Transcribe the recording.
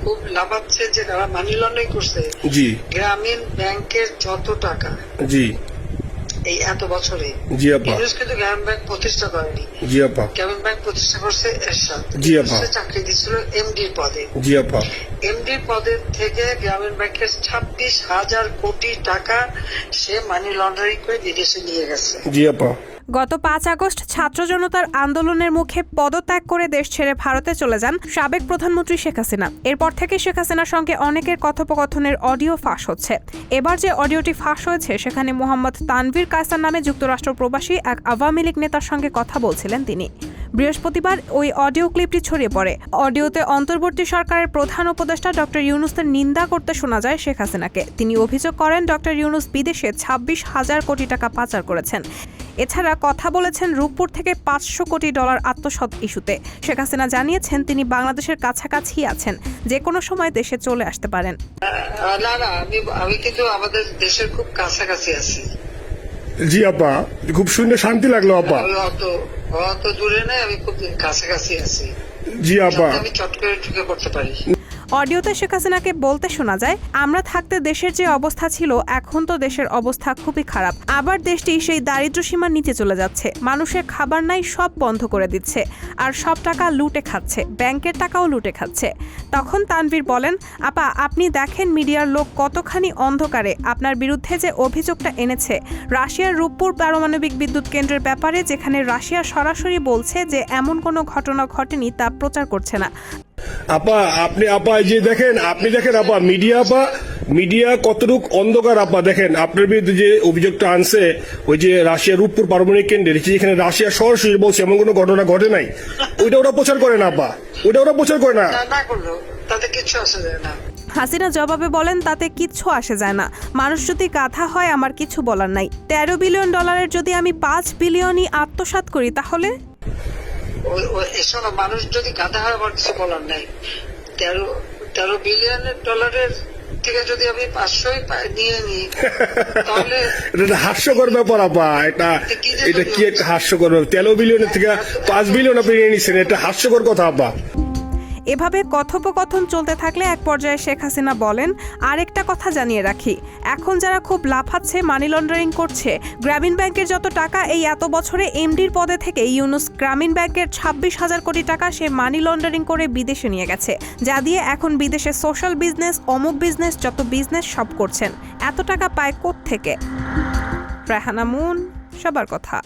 খুব লাভাচ্ছে যে যারা মানি লন্ডারিং করছে, জি গ্রামীণ ব্যাংকের যত টাকা জি এই এত বছরে, জি আপা ইউনুস কিন্তু গ্রামীণ ব্যাংক প্রতিষ্ঠা করেনি। জি আপা গ্রামীণ ব্যাংক প্রতিষ্ঠা করছে এরশাদ। জি আপা। সে চাকরি দিচ্ছিল এমডির পদে। জি আপা এমডির পদের থেকে গ্রামীণ ব্যাংকের 26,000 কোটি টাকা সে মানি লন্ডারিং করে বিদেশে নিয়ে গেছে। জি আপা। গত 5 আগস্ট ছাত্র জনতার আন্দোলনের মুখে পদত্যাগ করে দেশ ছেড়ে ভারতে চলে যান সাবেক প্রধানমন্ত্রী শেখ হাসিনা। এরপর থেকে শেখ হাসিনার সঙ্গে অনেকের কথোপকথনের অডিও ফাঁস হচ্ছে। এবার যে অডিওটি ফাঁস হয়েছে সেখানে মোহাম্মদ তানভীর কায়সার নামে যুক্তরাষ্ট্র প্রবাসী এক আওয়ামী লীগ নেতার সঙ্গে কথা বলছিলেন তিনি। বৃহস্পতিবার ওই অডিও ক্লিপটি ছড়িয়ে পড়ে। অডিওতে অন্তর্বর্তী সরকারের প্রধান উপদেষ্টা ডক্টর ইউনূসের নিন্দা করতে শোনা যায় শেখ হাসিনাকে। তিনি অভিযোগ করেন ডক্টর ইউনূস বিদেশে 26,000 কোটি টাকা পাচার করেছেন। এছাড়া কথা বলেছেন রূপপুর থেকে $500 কোটি আত্মসাৎ ইস্যুতে। শেখ হাসিনা জানিয়েছেন তিনি বাংলাদেশের কাছাকাছি আছেন, যে কোনো সময় দেশে চলে আসতে পারেন। না না, আমি কিন্তু আমাদের দেশের খুব কাছাকাছি আছি। জি আপা, খুব শুনে শান্তি লাগলো আপা। আমি অত দূরে নাই, আমি খুব কাছাকাছি আছি। জি আপা। আমি চট করে ঢুকে পড়তে পারি। অডিওতে শেখ হাসিনাকে বলতে শোনা যায়, আমরা থাকতে দেশের যে অবস্থা ছিল এখন তো দেশের অবস্থা খুবই খারাপ। আবার দেশটি সেই দারিদ্র্য সীমার নিচে চলে যাচ্ছে। মানুষের খাবার নাই, সব বন্ধ করে দিচ্ছে, আর সব টাকা লুটে খাচ্ছে, ব্যাংকের টাকাও লুটে খাচ্ছে। তখন তানভীর বলেন, আপা আপনি দেখেন মিডিয়ার লোক কতখানি অন্ধকারে আপনার বিরুদ্ধে যে অভিযোগটা এনেছে রাশিয়ার রূপপুর পারমাণবিক বিদ্যুৎ কেন্দ্রের ব্যাপারে, যেখানে রাশিয়া সরাসরি বলছে যে এমন কোনো ঘটনা ঘটেনি, তা প্রচার করছে না। আপা আপনি আপা যে দেখেন, আপনি দেখেন আপা, মিডিয়া কতটুক অন্ধকার আপা। দেখেন আপনার বিরুদ্ধে যে অভিযোগটা আনছে ওই যে রাশিয়া রূপপুর পারমাণবিক কেন্দ্রে, যেখানে রাশিয়া সরাসরি বলছে এমন কোনো ঘটনা ঘটে নাই, ওইটা ওরা প্রচার করে না আপা, ওইটা ওরা প্রচার করে না। না করলো তাতে কিছু আসে যায় না। হাসিনা জবাবে বলেন, তাতে কিচ্ছু আসে যায় না। মানুষ যদি গাধা হয় আমার কিছু বলার নাই। $13 বিলিয়ন যদি আমি 5 বিলিয়নই আত্মসাৎ করি তাহলে? এসব মানুষ যদি গাধা হয় আমার কিছু বলার নাই। 13 বিলিয়ন ডলারের থেকে যদি আমি 500 নিয়ে নিই তাহলে এটা হাস্যকর ব্যাপার আপা। এটা কি একটা হাস্যকর ব্যাপার। 13 বিলিয়নের থেকে 5 বিলিয়ন আপনি নিয়ে নিচ্ছেন, এটা হাস্যকর কথা আপা। এভাবে কথোপকথন চলতে থাকলে এক পর্যায়ে শেখ হাসিনা বলেন, আরেকটা কথা জানিয়ে রাখি, এখন যারা খুব লাফাচ্ছে, মানি লন্ডারিং করছে, গ্রামীণ ব্যাংকের যত টাকা এই এত বছরে এমডির পদে থেকে ইউনুস গ্রামীণ ব্যাংকের 26,000 কোটি টাকা সে মানি লন্ডারিং করে বিদেশে নিয়ে গেছে, যা দিয়ে এখন বিদেশে সোশ্যাল বিজনেস, অমুক বিজনেস, যত বিজনেস সব করছেন। এত টাকা পায় কোত্থেকে? রায়হানা মুন, সবার কথা।